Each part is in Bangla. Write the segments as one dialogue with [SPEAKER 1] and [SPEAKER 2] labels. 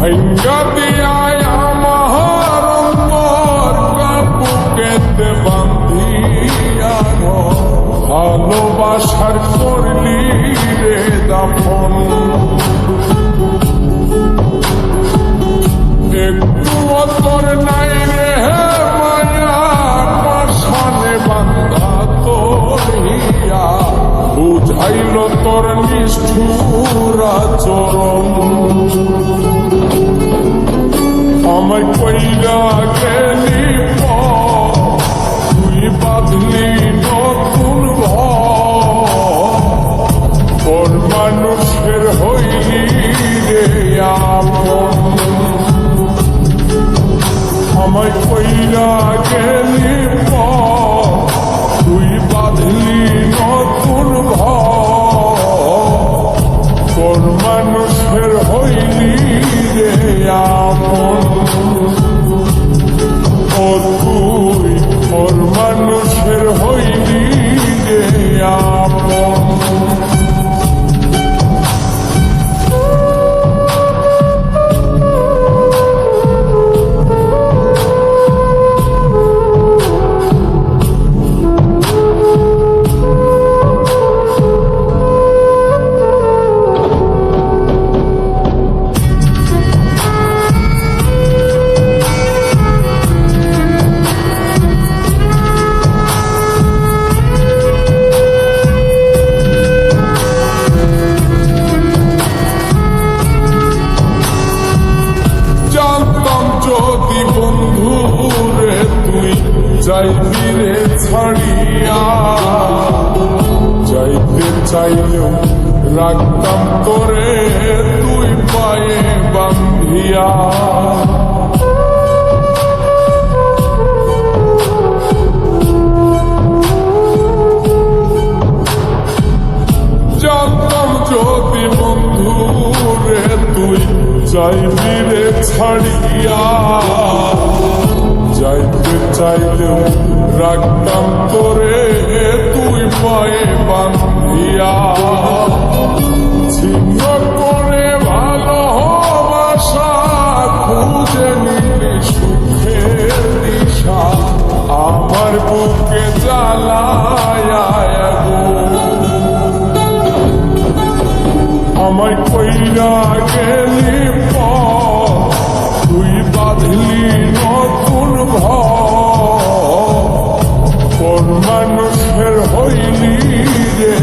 [SPEAKER 1] ভাঙ্গা দিয়ায় আমার অন্তর বুকেতে বান্ধিয়া ভালোবাসার করলি রে দাফন একটু তোর নাই রে মায়া পাশানে বান্ধা তোর হিয়া বুঝাইল তোর নিষ্ঠুর আচরণ আমায় কইরা গেলি তুই বাঁধলি নতুন ঘর মানুষের হইলি রে আপন আমায় কইরা গেলি তুই বাঁধলি নতুন ঘর মানুষের হইলি রে আপন ও তুই ওর মানুষের হইলি রে আপন যদি বন্ধুরে তুই যাইবি রে ছাড়িয়া যাইতে চাইলেও রাখতাম তোরে তুই পায়ে বান্ধিয়া জানতাম যদি বন্ধুরে তুই যাইবি রে ছাড়িয়া যাইতে চাইলেও রাখতাম তোরে তুই পায়ে বান্ধিয়া ছিন্ন করে ভালোবাসা খুঁজে নিলি সুখের দিশা আমার বুকে জ্বালায় আমায় কইরা গেলি তুই বাঁধলি নতুন ঘর মানুষের হইলি রে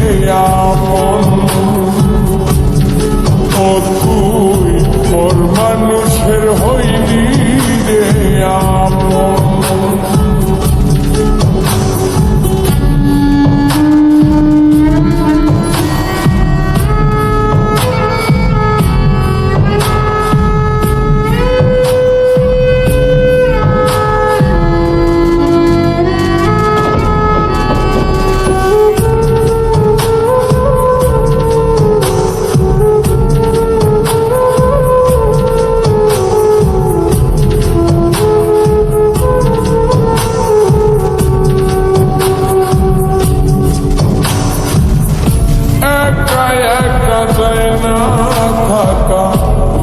[SPEAKER 1] আপন ও তুই ওর মানুষের হইলি রে আপন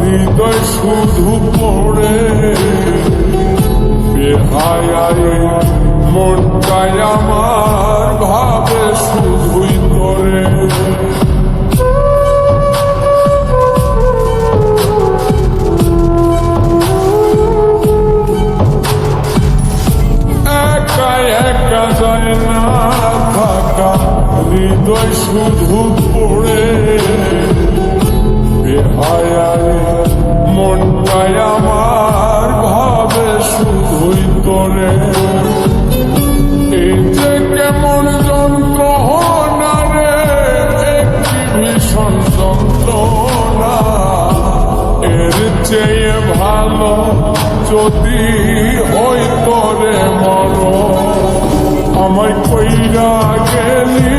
[SPEAKER 1] হৃদয় শুধু পড়ে বেহায় মনটাই আমার ভাবে শুধুই তোরে একা একা যায় না থাকা হৃদয় শুধু পড়ে বেহায় মনটাই আমার ভাবে শুধুই তোরে এই যে কেমন যন্ত্রণা রে একটি ভীষণ যন্ত্রণা এর চেয়ে ভালো যদি হই তোরে মর আমায় কইরা গেলি